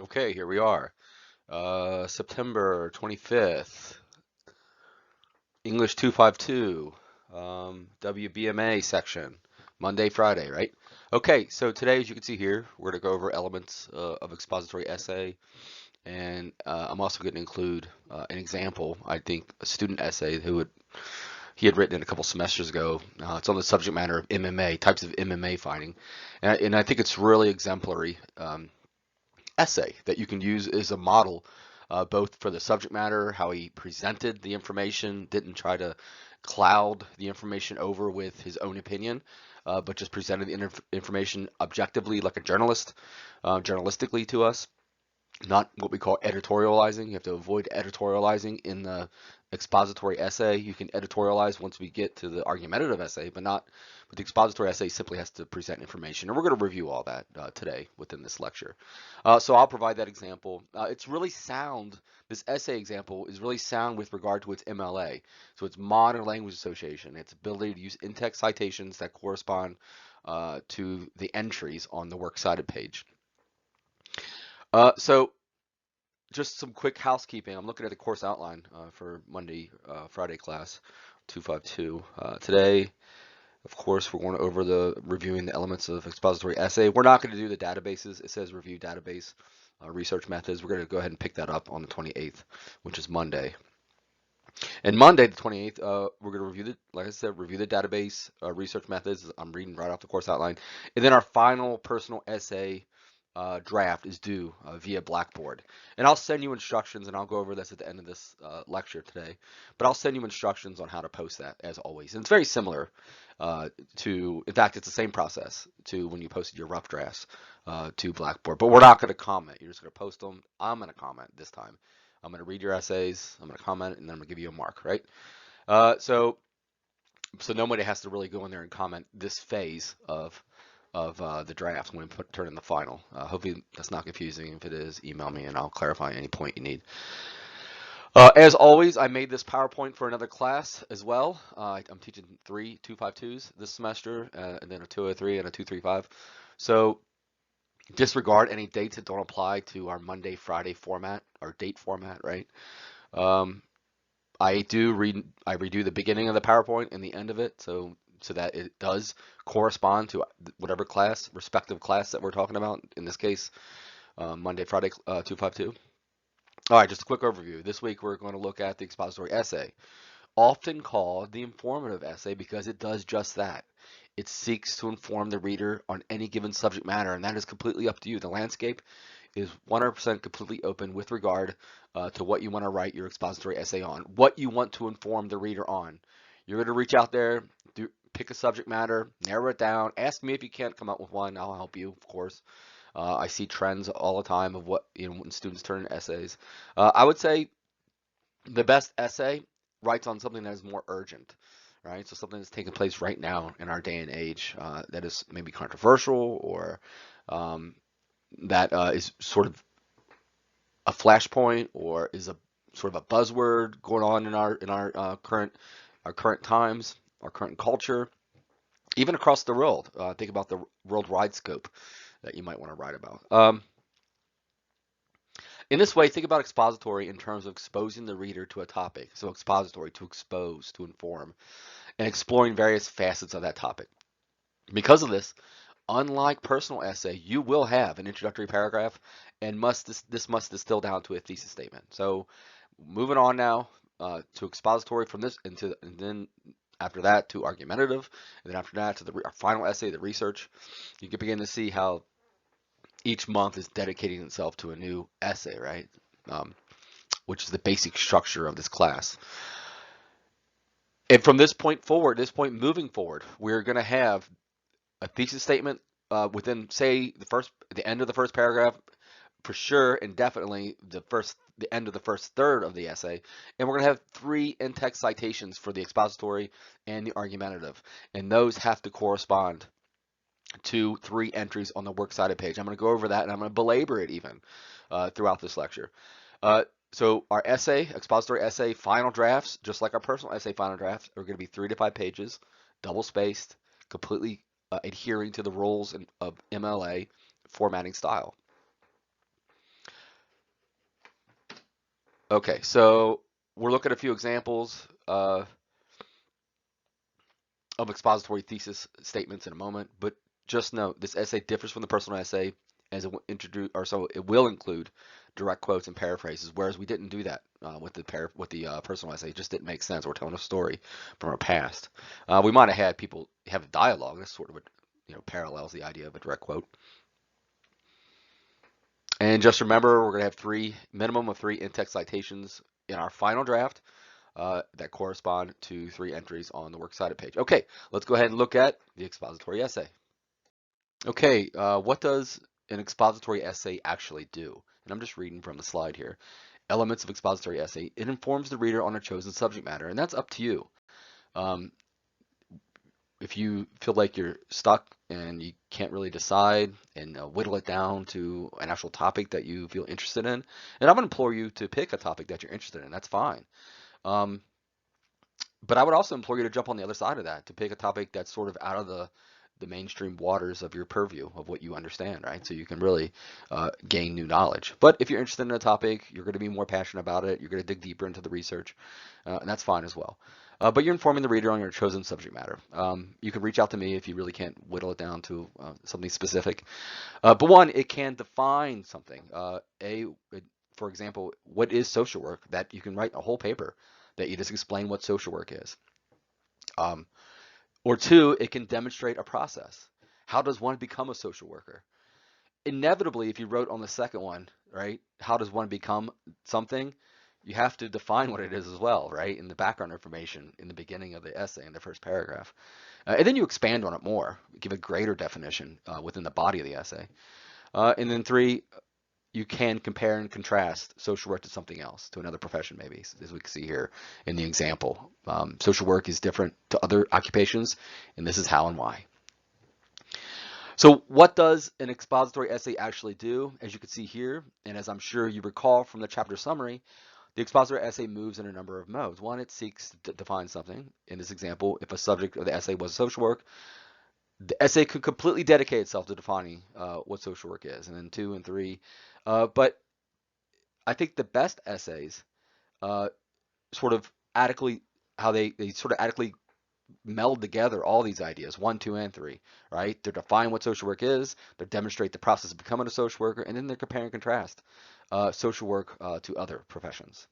Okay, here we are. September 25th, English 252, WBMA section, Monday, Friday, right? Okay, so today, as you can see here, we're going to go over elements of expository essay, and I'm also going to include an example, I think, a student essay he had written it a couple semesters ago. It's on the subject matter of MMA, types of MMA fighting, and I think it's really exemplary. Essay that you can use as a model, both for the subject matter, how he presented the information, didn't try to cloud the information over with his own opinion, but just presented the information objectively like a journalist, journalistically to us, not what we call editorializing. You have to avoid editorializing in the expository essay. You can editorialize once we get to the argumentative essay, but not. But the expository essay simply has to present information, and we're going to review all that today within this lecture. So I'll provide that example. It's really sound. This essay example is really sound with regard to its MLA. So it's Modern Language Association. Its ability to use in-text citations that correspond to the entries on the works cited page. So just some quick housekeeping. I'm looking at the course outline for Monday, Friday class 252. Today, of course, we're going over reviewing the elements of expository essay. We're not going to do the databases. It says review database research methods. We're going to go ahead and pick that up on the 28th, which is Monday. And Monday, the 28th, we're going to review like I said, review the database research methods. I'm reading right off the course outline. And then our final personal essay draft is due via Blackboard. And I'll send you instructions, and I'll go over this at the end of this lecture today. But I'll send you instructions on how to post that, as always. And it's very similar in fact, it's the same process to when you posted your rough drafts to Blackboard. But we're not going to comment. You're just going to post them. I'm going to comment this time. I'm going to read your essays. I'm going to comment, and then I'm going to give you a mark, right? So nobody has to really go in there and comment this phase of the draft when we turn in the final. Hopefully that's not confusing. If it is, email me and I'll clarify any point you need. As always, I made this PowerPoint for another class as well. I'm teaching 3 252s this semester, and then a 203 and a 235. So disregard any dates that don't apply to our Monday, Friday format, our date format, right? Um, I redo the beginning of the PowerPoint and the end of it, so that it does correspond to whatever respective class that we're talking about. In this case, Monday, Friday, 252. All right, just a quick overview. This week we're going to look at the expository essay, often called the informative essay because it does just that. It seeks to inform the reader on any given subject matter, and that is completely up to you. The landscape is 100% completely open with regard to what you want to write your expository essay on, what you want to inform the reader on. You're going to reach out there, pick a subject matter, narrow it down. Ask me if you can't come up with one. I'll help you, of course. I see trends all the time of what, when students turn in essays. I would say the best essay writes on something that is more urgent, right? So something that's taking place right now in our day and age that is maybe controversial or um, that is sort of a flashpoint or is a sort of a buzzword going on in our current times, our current culture, even across the world. Think about the worldwide scope that you might want to write about. In this way, think about expository in terms of exposing the reader to a topic. So expository, to expose, to inform, and exploring various facets of that topic. Because of this, unlike personal essay, you will have an introductory paragraph, and this must distill down to a thesis statement. So moving on now to expository from this, and then after that to argumentative, and then after that to our final essay, the research. You can begin to see how each month is dedicating itself to a new essay, right? Which is the basic structure of this class. And from this point moving forward, we're going to have a thesis statement within, say, the end of the first paragraph, for sure, and definitely the end of the first third of the essay. And we're going to have 3 in-text citations for the expository and the argumentative, and those have to correspond to 3 entries on the works cited page. I'm going to go over that, and I'm going to belabor it even throughout this lecture. So our expository essay final drafts, just like our personal essay final drafts, are going to be 3 to 5 pages, double spaced, completely adhering to the rules of MLA formatting style. Okay, so we'll look at a few examples of expository thesis statements in a moment, but just note this essay differs from the personal essay as it will introduce, or so it will include direct quotes and paraphrases, whereas we didn't do that with the personal essay. It just didn't make sense. We're telling a story from our past. We might have had people have a dialogue. This sort of parallels the idea of a direct quote. And just remember, we're going to have minimum of three in-text citations in our final draft that correspond to three entries on the works cited page. Okay, let's go ahead and look at the expository essay. Okay, what does an expository essay actually do? And I'm just reading from the slide here. Elements of expository essay. It informs the reader on a chosen subject matter, and that's up to you. Um, if you feel like you're stuck and you can't really decide and whittle it down to an actual topic that you feel interested in, and I'm going to implore you to pick a topic that you're interested in. That's fine. Um, but I would also implore you to jump on the other side of that, to pick a topic that's sort of out of the mainstream waters of your purview of what you understand, right? So you can really gain new knowledge. But if you're interested in a topic, you're going to be more passionate about it. You're going to dig deeper into the research, and that's fine as well. But you're informing the reader on your chosen subject matter. You can reach out to me if you really can't whittle it down to something specific. But one, it can define something. For example, what is social work? That you can write a whole paper that you just explain what social work is. Um, or two, it can demonstrate a process. How does one become a social worker? Inevitably, if you wrote on the second one, right, how does one become something? You have to define what it is as well, right, in the background information in the beginning of the essay, in the first paragraph. And then you expand on it more, give a greater definition within the body of the essay. And then three, you can compare and contrast social work to something else, to another profession maybe, as we can see here in the example. Social work is different to other occupations, and this is how and why. So what does an expository essay actually do? As you can see here, and as I'm sure you recall from the chapter summary, the expository essay moves in a number of modes. One, it seeks to define something. In this example, if a subject of the essay was social work, the essay could completely dedicate itself to defining what social work is. And then two and three, but I think the best essays uh, sort of adequately, how they sort of adequately meld together all these ideas, one, two, and three, right? They define what social work is, they demonstrate the process of becoming a social worker, and then they compare and contrast social work to other professions.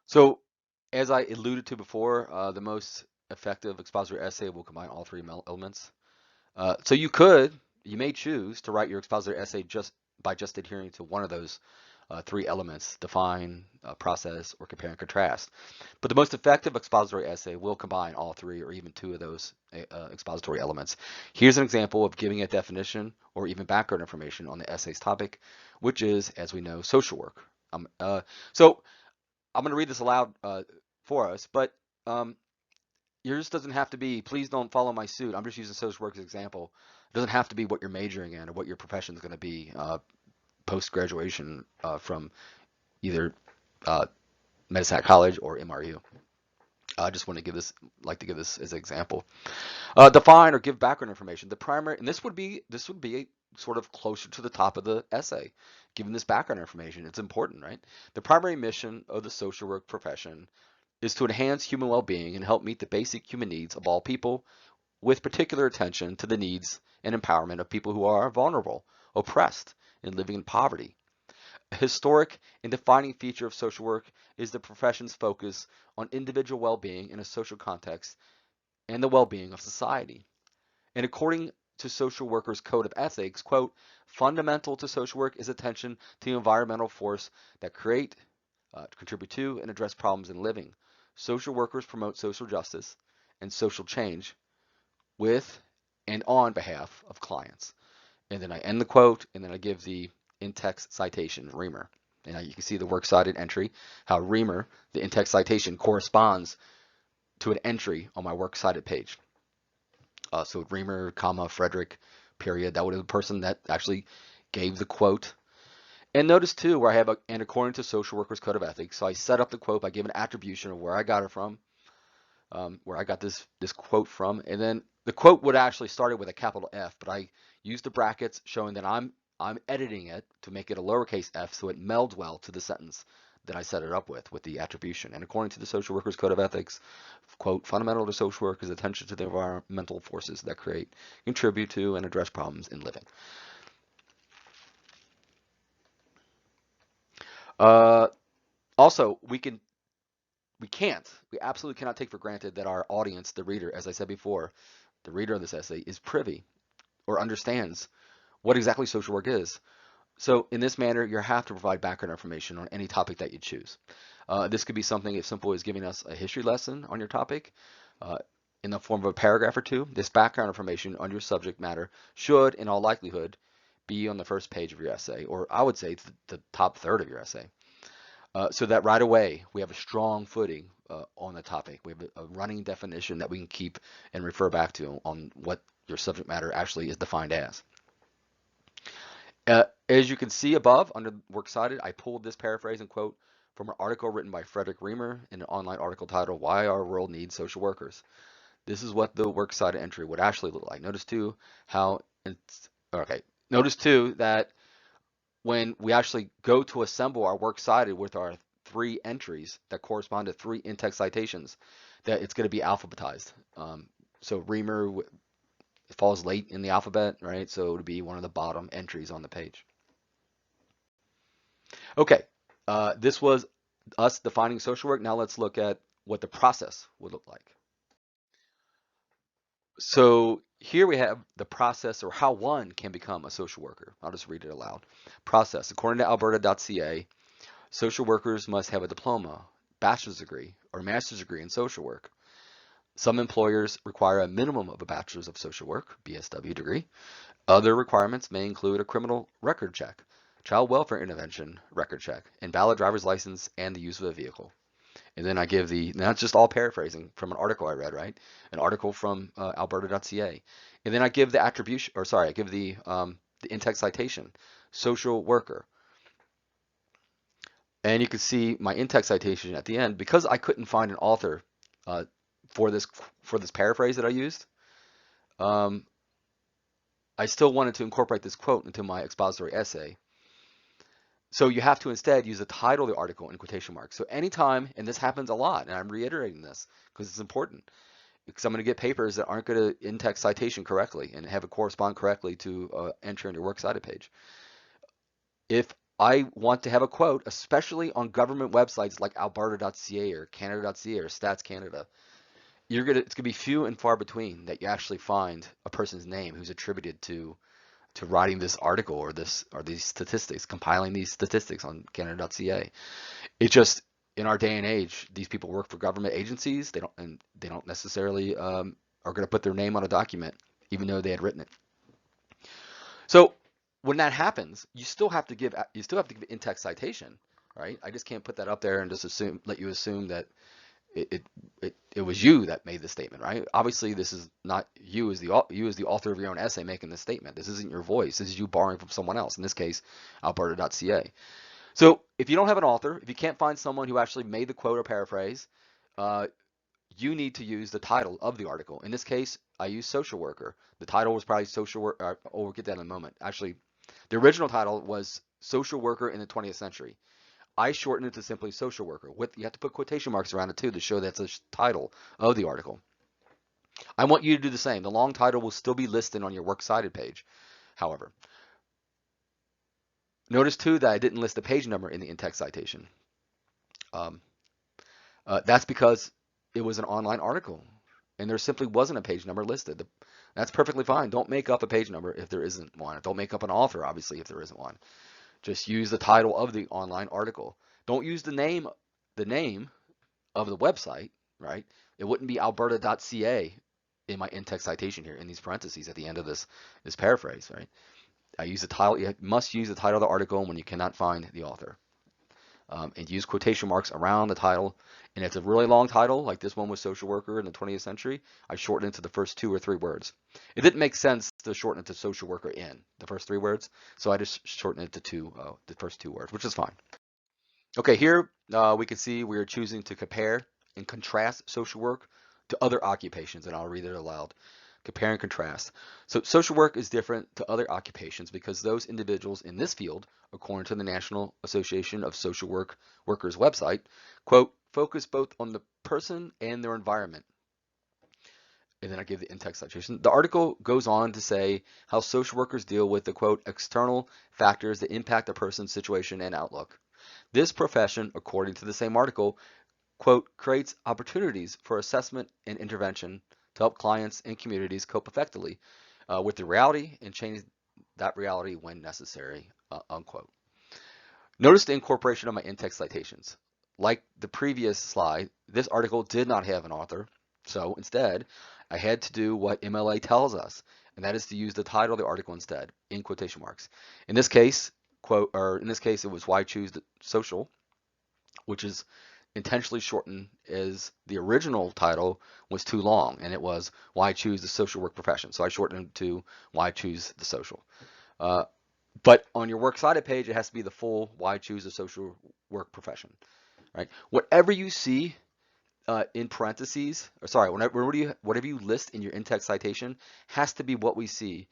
So, as I alluded to before, the most effective expository essay will combine all three elements. So you may choose to write your expository essay just adhering to one of those three elements: define, process, or compare and contrast. But the most effective expository essay will combine all three or even two of those expository elements. Here's an example of giving a definition or even background information on the essay's topic, which is, as we know, social work. So I'm going to read this aloud for us, but yours doesn't have to be, please don't follow my suit. I'm just using social work as an example. It doesn't have to be what you're majoring in or what your profession is going to be post-graduation from either Medicine Hat College or MRU. I just want to like to give this as an example. Define or give background information. The primary, and this would be sort of closer to the top of the essay. Given this background information, it's important, right? The primary mission of the social work profession is to enhance human well-being and help meet the basic human needs of all people, with particular attention to the needs and empowerment of people who are vulnerable, oppressed, and living in poverty. A historic and defining feature of social work is the profession's focus on individual well-being in a social context and the well-being of society. And according to Social Workers' Code of Ethics, quote, fundamental to social work is attention to the environmental force that create, contribute to, and address problems in living. Social workers promote social justice and social change with and on behalf of clients. And then I end the quote, and then I give the in-text citation, Reamer. And now you can see the works cited entry, how Reamer, the in-text citation, corresponds to an entry on my works cited page. So Reamer, comma, Frederick, period. That would be the person that actually gave the quote. And notice too, where I have and according to Social Workers Code of Ethics, so I set up the quote by giving attribution of where I got it from, where I got this quote from, and then the quote would actually start it with a capital F, but I used the brackets showing that I'm editing it to make it a lowercase f so it melds well to the sentence that I set it up with the attribution. And according to the Social Workers Code of Ethics, quote, fundamental to social work is attention to the environmental forces that create, contribute to, and address problems in living. Uh, Also, we absolutely cannot take for granted that our audience, the reader, as I said before, the reader of this essay is privy or understands what exactly social work is. So in this manner, you have to provide background information on any topic that you choose. This could be something as simple as giving us a history lesson on your topic uh, in the form of a paragraph or two. This background information on your subject matter should, in all likelihood, be on the first page of your essay, or I would say the top third of your essay. So that right away we have a strong footing on the topic. We have a running definition that we can keep and refer back to on what your subject matter actually is defined as. As you can see above under Works Cited, I pulled this paraphrase and quote from an article written by Frederick Reamer in an online article titled Why Our World Needs Social Workers. This is what the Works Cited entry would actually look like. Notice too how okay. Notice too that when we actually go to assemble our Works Cited with our 3 entries that correspond to 3 in-text citations, that it's going to be alphabetized. So Reamer falls late in the alphabet, right? So it would be one of the bottom entries on the page. Okay, this was us defining social work. Now let's look at what the process would look like. So here we have the process or how one can become a social worker. I'll just read it aloud. Process. According to alberta.ca, social workers must have a diploma, bachelor's degree, or master's degree in social work. Some employers require a minimum of a bachelor's of social work, BSW degree. Other requirements may include a criminal record check, child welfare intervention record check, and valid driver's license and the use of a vehicle. And then I give now it's just all paraphrasing from an article I read, right? An article from alberta.ca. And then I give the attribution, or sorry, I give the in-text citation, social worker. And you can see my in-text citation at the end because I couldn't find an author uh, for this paraphrase that I used. I still wanted to incorporate this quote into my expository essay. So you have to instead use the title of the article in quotation marks. So anytime, and this happens a lot, and I'm reiterating this because it's important, because I'm going to get papers that aren't going to in-text citation correctly and have it correspond correctly to entry on your works cited page. If I want to have a quote, especially on government websites like alberta.ca or canada.ca or Stats Canada, it's gonna be few and far between that you actually find a person's name who's attributed to writing this article or these statistics, compiling these statistics on canada.ca. It's just in our day and age, these people work for government agencies. They don't necessarily are going to put their name on a document, even though they had written it. So when that happens, you still have to give in-text citation, right? I just can't put that up there and just let you assume that it was you that made the statement, right? Obviously, this is not you as the author of your own essay making this statement. This isn't your voice. This is you borrowing from someone else. In this case, alberta.ca. So if you don't have an author, if you can't find someone who actually made the quote or paraphrase, you need to use the title of the article. In this case, I use social worker. The title was probably social work. Oh, we'll get that in a moment. Actually, the original title was social worker in the 20th century. I shortened it to simply social worker. You have to put quotation marks around it too to show that's the title of the article. I want you to do the same. The long title will still be listed on your works cited page. However, notice too that I didn't list the page number in the in-text citation. That's because it was an online article and there simply wasn't a page number listed. That's perfectly fine. Don't make up a page number if there isn't one. Don't make up an author, obviously, if there isn't one. Just use the title of the online article. Don't use the name of the website, right? It wouldn't be alberta.ca in my in-text citation here in these parentheses at the end of this paraphrase, right? I use the title. You must use the title of the article when you cannot find the author. And use quotation marks around the title. And if it's a really long title, like this one was social worker in the 20th century, I shortened it to the first 2 or 3 words. It didn't make sense to shorten it to social worker in the first 3 words, so I just shortened it to the first 2 words, which is fine. Okay, here we can see we are choosing to compare and contrast social work to other occupations, and I'll read it aloud. compare and contrast. So social work is different to other occupations because those individuals in this field, according to the National Association of Social Workers website, quote, focus both on the person and their environment. And then I give the in-text citation. The article goes on to say how social workers deal with the quote, external factors that impact a person's situation and outlook. This profession, according to the same article, quote, creates opportunities for assessment and intervention to help clients and communities cope effectively with the reality and change that reality when necessary, unquote. Notice the incorporation of my in-text citations. Like the previous slide, this article did not have an author, so instead, I had to do what MLA tells us, and that is to use the title of the article instead, in quotation marks. In this case, it was Why Choose the Social, which is intentionally shortened as the original title was too long, and it was Why Choose the Social Work Profession. So I shortened it to Why Choose the Social. But on your works cited page, it has to be the full Why Choose the Social Work Profession, right? Whatever you see in parentheses, or sorry, whatever you list in your in-text citation has to be what we see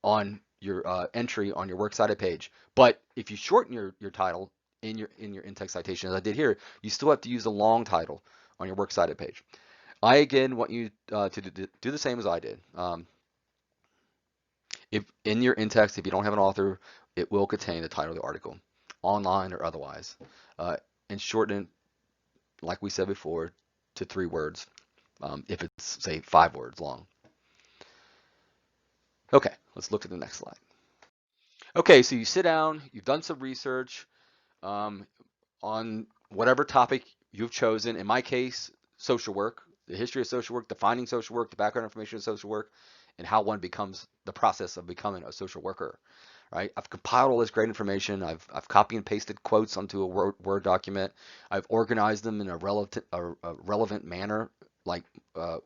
on your entry on your works cited page. But if you shorten your title in your in-text citation, as I did here, you still have to use the long title on your works cited page. I again want you to do the same as I did. If in your in-text, if you don't have an author, it will contain the title of the article, online or otherwise, and shorten it, like we said before, to 3 words, if it's, say, 5 words long. Okay, let's look at the next slide. Okay, so you sit down, you've done some research on whatever topic you've chosen. In my case, social work, the history of social work, defining social work, the background information of social work, and how one becomes the process of becoming a social worker. Right? I've compiled all this great information. I've copy and pasted quotes onto a Word document. I've organized them in a relevant manner, like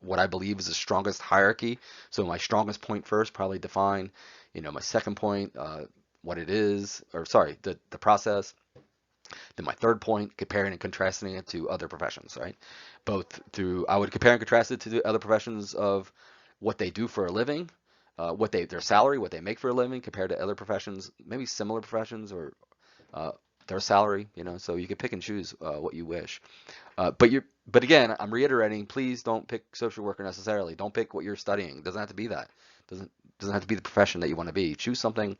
what I believe is the strongest hierarchy. So my strongest point first, probably define, my second point, what it is, or sorry, the process. Then my third point, comparing and contrasting it to other professions, right? I would compare and contrast it to the other professions of what they do for a living, their salary, what they make for a living compared to other professions, maybe similar professions or their salary, so you can pick and choose what you wish. But again, I'm reiterating, please don't pick social worker necessarily. Don't pick what you're studying. It doesn't have to be that. Doesn't have to be the profession that you want to be. Choose something,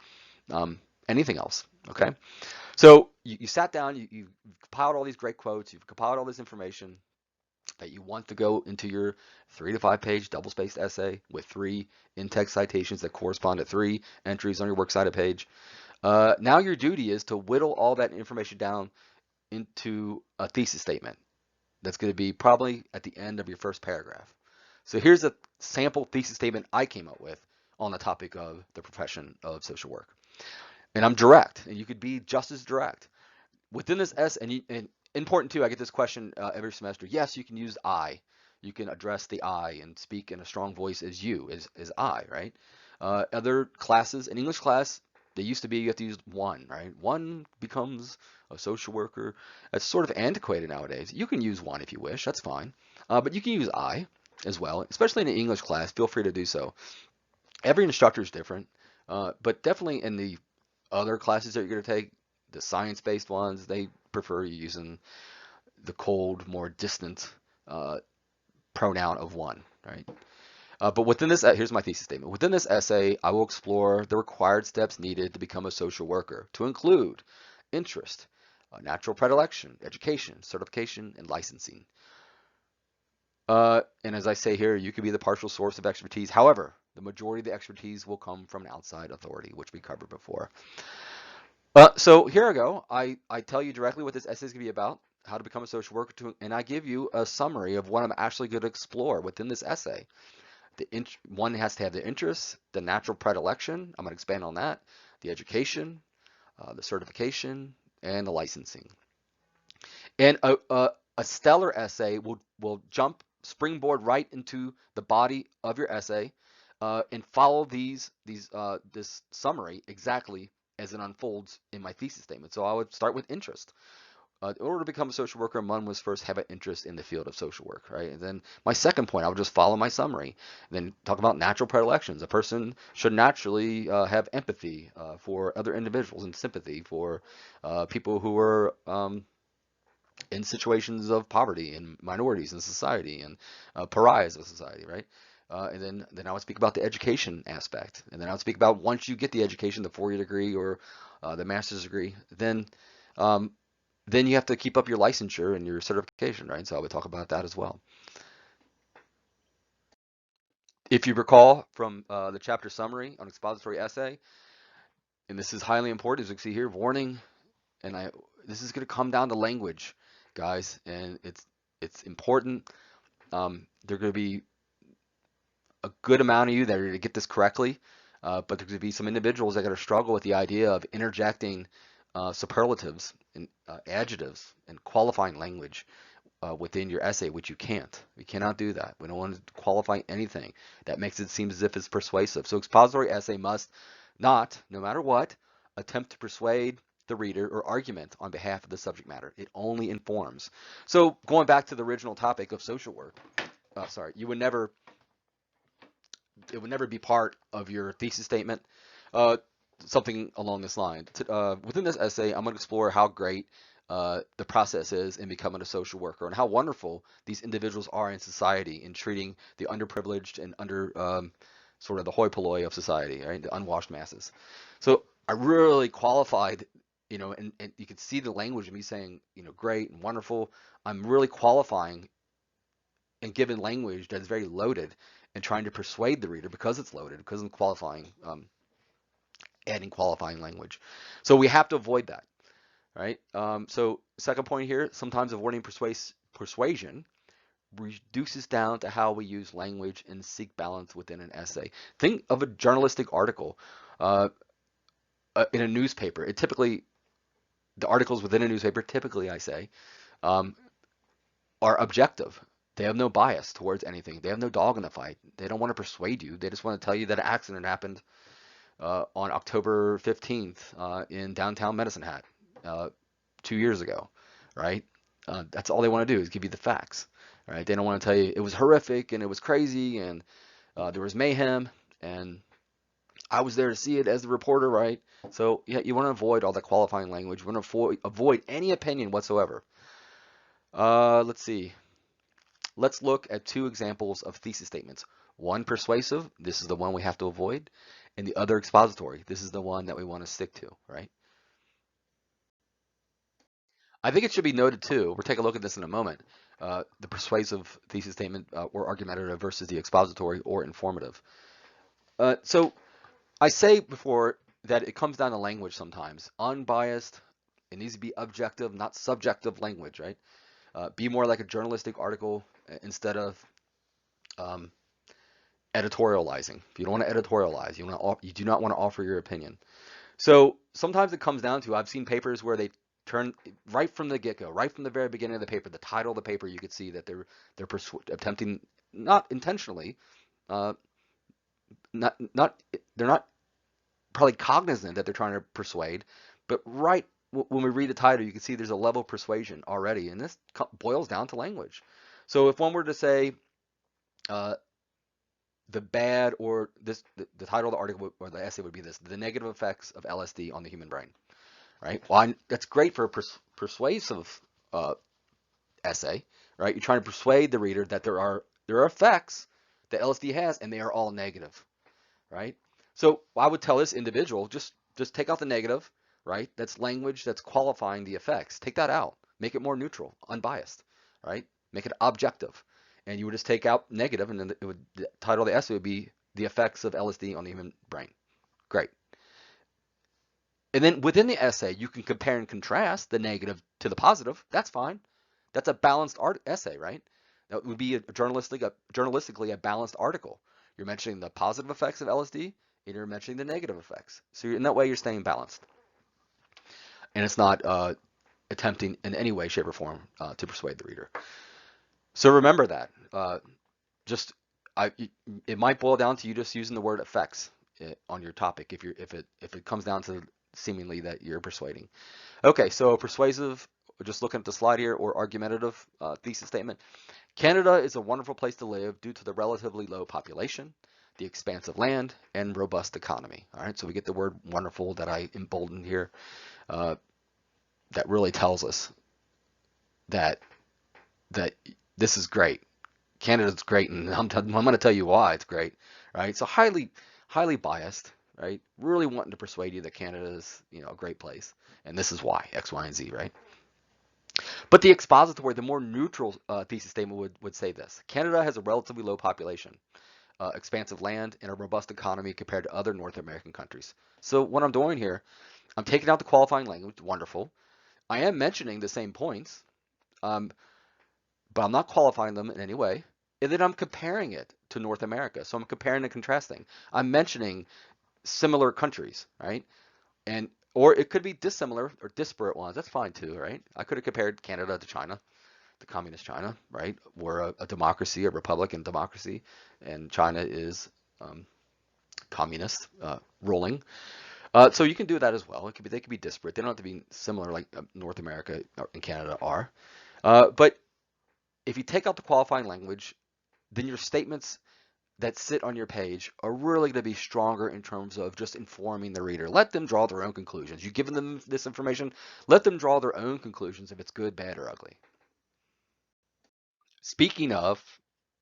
anything else, okay? So you sat down, you compiled all these great quotes, you've compiled all this information that you want to go into your 3 to 5 page double-spaced essay with 3 in-text citations that correspond to 3 entries on your works cited page. Now your duty is to whittle all that information down into a thesis statement that's going to be probably at the end of your first paragraph. So here's a sample thesis statement I came up with on the topic of the profession of social work. And I'm direct, and you could be just as direct. Within this essay, and important too, I get this question every semester. Yes, you can use I. You can address the I and speak in a strong voice as you, as I, right? Other classes, in English class, they used to be you have to use one, right? One becomes a social worker. It's sort of antiquated nowadays. You can use one if you wish, that's fine. But you can use I as well, especially in an English class. Feel free to do so. Every instructor is different, but definitely in the other classes that you're going to take, the science-based ones, they prefer you using the cold, more distant pronoun of one, right? But within this, here's my thesis statement. Within this essay, I will explore the required steps needed to become a social worker, to include interest, natural predilection, education, certification, and licensing. And as I say here, you could be the partial source of expertise. However, the majority of the expertise will come from an outside authority, which we covered before. So here I go. I tell you directly what this essay is going to be about, how to become a social worker, and I give you a summary of what I'm actually going to explore within this essay. One has to have the interest, the natural predilection, I'm going to expand on that, the education, the certification, and the licensing. And a stellar essay will springboard right into the body of your essay and follow this summary exactly as it unfolds in my thesis statement. So I would start with interest. In order to become a social worker, one must first have an interest in the field of social work, right? And then my second point, I would just follow my summary. And then talk about natural predilections. A person should naturally have empathy for other individuals and sympathy for people who are in situations of poverty and minorities in society and pariahs of society, right? And then I would speak about the education aspect, and then I would speak about once you get the education, the 4-year degree or the master's degree, um, then you have to keep up your licensure and your certification, right? So I would talk about that as well. If you recall from the chapter summary on expository essay, and this is highly important, as you can see here, warning, and this is going to come down to language, guys, and it's important. There are going to be a good amount of you that are going to get this correctly, but there's going to be some individuals that are going to struggle with the idea of interjecting superlatives and adjectives and qualifying language within your essay, which you can't. We cannot do that. We don't want to qualify anything that makes it seem as if it's persuasive. So expository essay must not, no matter what, attempt to persuade the reader or argument on behalf of the subject matter. It only informs. So going back to the original topic of social work, sorry, it would never be part of your thesis statement. Something along this line. Within this essay, I'm going to explore how great the process is in becoming a social worker and how wonderful these individuals are in society in treating the underprivileged and under sort of the hoi polloi of society, right? The unwashed masses. So I really qualified, and you can see the language of me saying, great and wonderful. I'm really qualifying and given language that is very loaded and trying to persuade the reader because it's loaded, because I'm qualifying, adding qualifying language. So we have to avoid that, right? So second point here, sometimes avoiding persuasion reduces down to how we use language and seek balance within an essay. Think of a journalistic article uh, in a newspaper. The articles within a newspaper, typically I say, um, are objective. They have no bias towards anything. They have no dog in the fight. They don't want to persuade you. They just want to tell you that an accident happened on October 15th in downtown Medicine Hat 2 years ago, right? That's all they want to do is give you the facts, right? They don't want to tell you it was horrific and it was crazy and there was mayhem and I was there to see it as the reporter, right? So yeah, you want to avoid all that qualifying language. You want to avoid any opinion whatsoever. Let's see. Let's look at two examples of thesis statements. One persuasive, this is the one we have to avoid, and the other expository, this is the one that we want to stick to, right? I think it should be noted too, we'll take a look at this in a moment, the persuasive thesis statement or argumentative versus the expository or informative. So I say before that it comes down to language sometimes. Unbiased, it needs to be objective, not subjective language, right? Be more like a journalistic article instead of um, editorializing. If you don't want to editorialize, you do not want to offer your opinion. So sometimes it comes down to, I've seen papers where they turn right from the get-go, right from the very beginning of the paper, the title of the paper, you could see that they're attempting, not intentionally, uh, not they're not probably cognizant that they're trying to persuade, but right when we read the title, you can see there's a level of persuasion already, and this boils down to language. So if one were to say, uh, the bad or the title of the article or the essay would be this: the negative effects of LSD on the human brain, right? Well, that's great for a persuasive uh, essay, right? You're trying to persuade the reader that there are effects that LSD has, and they are all negative, right? So I would tell this individual, just take out the negative, right? That's language that's qualifying the effects. Take that out. Make it more neutral, unbiased, right? Make it objective. And you would just take out negative, and then the title of the essay would be the effects of LSD on the human brain. Great. And then within the essay, you can compare and contrast the negative to the positive. That's fine. That's a balanced essay, right? That would be journalistically a balanced article. You're mentioning the positive effects of LSD, and you're mentioning the negative effects. So in that way, you're staying balanced, and it's not attempting in any way, shape, or form to persuade the reader. So remember that. Just I, it might boil down to you just using the word effects on your topic if it comes down to seemingly that you're persuading. Okay, so persuasive just looking at the slide here, or argumentative thesis statement. Canada is a wonderful place to live due to the relatively low population, the expansive land, and robust economy. All right, so we get the word wonderful that I emboldened here. That really tells us that this is great. Canada's great, and I'm going to tell you why it's great, right? So highly biased, right? Really wanting to persuade you that Canada is, a great place, and this is why X, Y, and Z, right? But the expository, the more neutral thesis statement would say this: Canada has a relatively low population, expansive land, and a robust economy compared to other North American countries. So what I'm doing here, I'm taking out the qualifying language. Wonderful. I am mentioning the same points, um, but I'm not qualifying them in any way. And then I'm comparing it to North America. So I'm comparing and contrasting. I'm mentioning similar countries, right? And or it could be dissimilar or disparate ones. That's fine too, right? I could have compared Canada to China, to communist China, right? We're a democracy, a republican democracy, and China is communist ruling. So you can do that as well. They could be disparate. They don't have to be similar like North America and Canada are. But if you take out the qualifying language, then your statements that sit on your page are really going to be stronger in terms of just informing the reader. Let them draw their own conclusions. You've given them this information, let them draw their own conclusions if it's good, bad, or ugly. Speaking of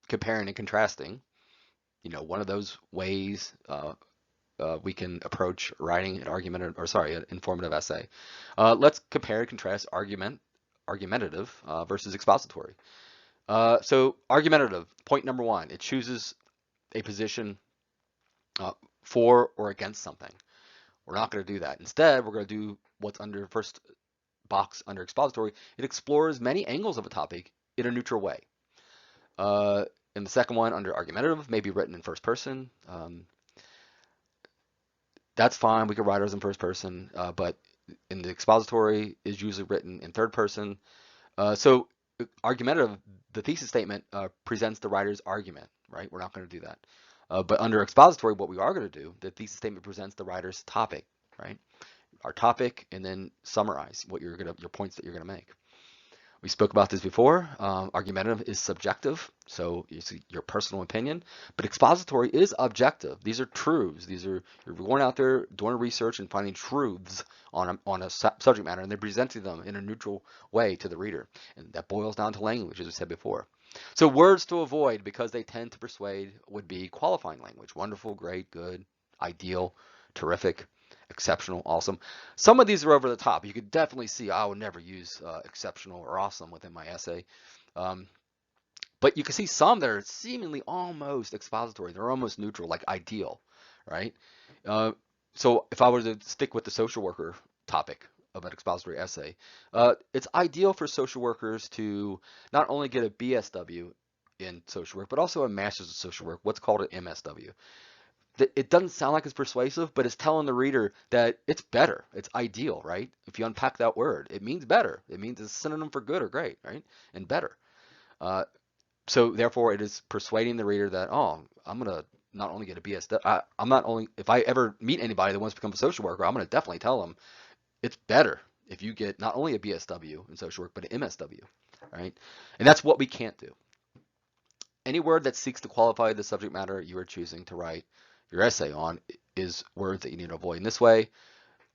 comparing and contrasting, one of those ways we can approach writing an informative essay. Let's compare and contrast argumentative versus expository. So argumentative, point number one, it chooses a position for or against something. We're not going to do that. Instead, we're going to do what's under first box under expository. It explores many angles of a topic in a neutral way. And the second one under argumentative may be written in first person. That's fine. We can write ours in first person, but in the expository is usually written in third person. So argumentative, the thesis statement presents the writer's argument, right? We're not going to do that. But under expository, what we are going to do, the thesis statement presents the writer's topic, right? Our topic, and then summarize your points that you're going to make. We spoke about this before. Argumentative is subjective, so it's your personal opinion, but expository is objective. These are truths. You're going out there doing research and finding truths on a subject matter, and they're presenting them in a neutral way to the reader. And that boils down to language, as we said before. So words to avoid, because they tend to persuade, would be qualifying language: wonderful, great, good, ideal, terrific, exceptional, awesome. Some of these are over the top. You could definitely see I would never use exceptional or awesome within my essay. But you can see some that are seemingly almost expository. They're almost neutral, like ideal, right? So if I were to stick with the social worker topic of an expository essay, it's ideal for social workers to not only get a BSW in social work, but also a master's of social work, what's called an MSW. It doesn't sound like it's persuasive, but it's telling the reader that it's better. It's ideal, right? If you unpack that word, it means better. It means it's a synonym for good or great, right? And better. So therefore, it is persuading the reader that, oh, I'm going to not only get a BSW, if I ever meet anybody that wants to become a social worker, I'm going to definitely tell them it's better if you get not only a BSW in social work, but an MSW, right? And that's what we can't do. Any word that seeks to qualify the subject matter you are choosing to write your essay on is words that you need to avoid. In this way,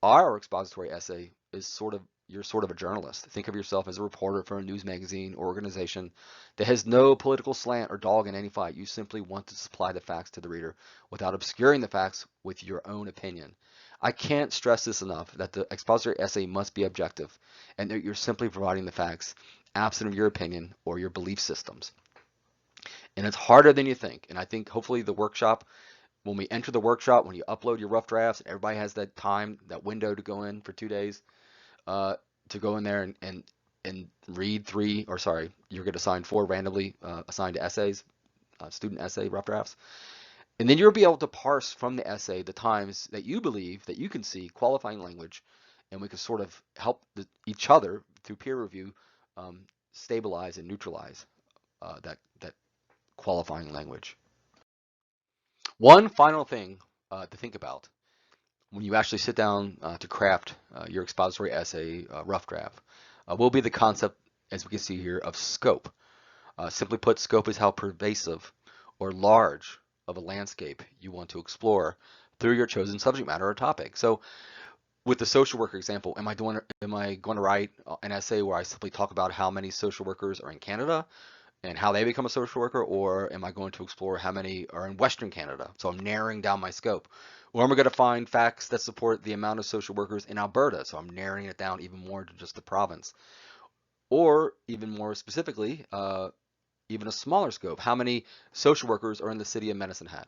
our expository essay is you're sort of a journalist. Think of yourself as a reporter for a news magazine or organization that has no political slant or dog in any fight. You simply want to supply the facts to the reader without obscuring the facts with your own opinion. I can't stress this enough, that the expository essay must be objective and that you're simply providing the facts absent of your opinion or your belief systems. And it's harder than you think. And I think hopefully the workshop, when we enter the workshop, when you upload your rough drafts, everybody has that time, that window to go in for 2 days, to go in there and read you're going to assign 4 randomly assigned essays, student essay rough drafts. And then you'll be able to parse from the essay the times that you believe that you can see qualifying language, and we can sort of help each other through peer review stabilize and neutralize that qualifying language. One final thing to think about when you actually sit down to craft your expository essay rough draft. will be the concept, as we can see here, of scope. Simply put, scope is how pervasive or large of a landscape you want to explore through your chosen subject matter or topic. So with the social worker example, am I going to write an essay where I simply talk about how many social workers are in Canada and how they become a social worker, or am I going to explore how many are in Western Canada? So I'm narrowing down my scope. Or am I going to find facts that support the amount of social workers in Alberta? So I'm narrowing it down even more to just the province. Or even more specifically, even a smaller scope, how many social workers are in the city of Medicine Hat?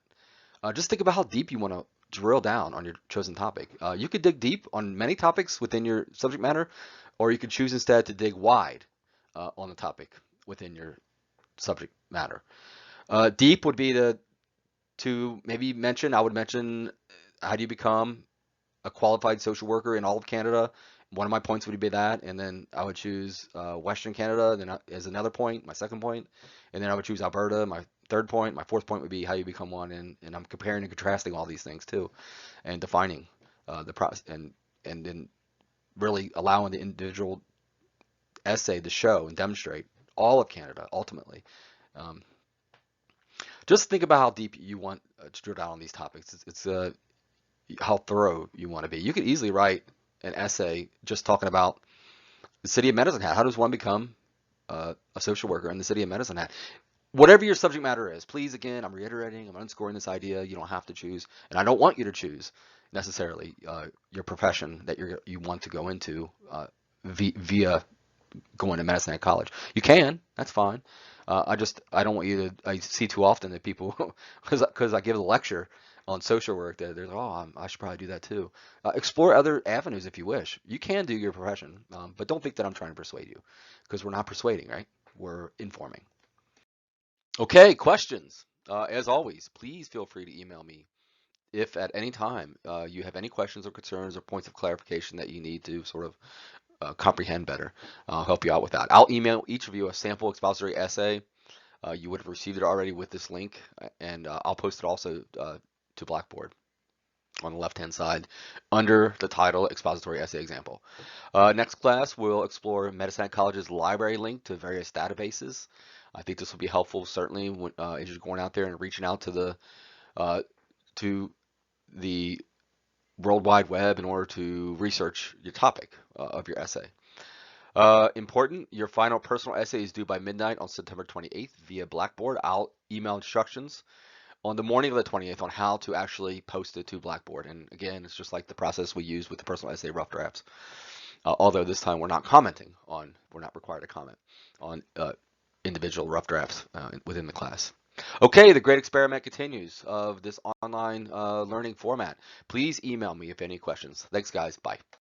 Just think about how deep you want to drill down on your chosen topic. You could dig deep on many topics within your subject matter, or you could choose instead to dig wide on the topic within your subject matter. Deep would be to maybe mention, I would mention how do you become a qualified social worker in all of Canada. One of my points would be that, and then I would choose Western Canada then as another point, my second point, and then I would choose Alberta, my third point. My fourth point would be how you become one, and I'm comparing and contrasting all these things too, and defining the process, and then really allowing the individual essay to show and demonstrate all of Canada ultimately. Um, just think about how deep you want to drill down on these topics. It's how thorough you want to be. You could easily write an essay just talking about the city of Medicine Hat. How does one become a social worker in the city of Medicine Hat? Whatever your subject matter is, please, again, I'm reiterating, I'm underscoring this idea. You don't have to choose, and I don't want you to choose necessarily your profession that you want to go into via going to Medicine at college. You can, that's fine. I don't want you to. I see too often that people, because I give a lecture on social work, that they're like, oh, I should probably do that too. Explore other avenues if you wish. You can do your profession, but don't think that I'm trying to persuade you, because we're not persuading, right? We're informing. Okay, questions. As always, please feel free to email me if at any time you have any questions or concerns or points of clarification that you need to sort of comprehend better. I'll help you out with that. I'll email each of you a sample expository essay. You would have received it already with this link, and I'll post it also to Blackboard on the left-hand side under the title Expository Essay Example. Next class, we'll explore Medicine Hat College's library link to various databases. I think this will be helpful, certainly, when, as you're going out there and reaching out uh, to the World Wide Web in order to research your topic of your essay. Important, your final personal essay is due by midnight on September 28th via Blackboard. I'll email instructions on the morning of the 28th on how to actually post it to Blackboard. And again, it's just like the process we use with the personal essay rough drafts. Although this time we're not we're not required to comment on individual rough drafts within the class. Okay, the great experiment continues of this online learning format. Please email me if any questions. Thanks, guys. Bye.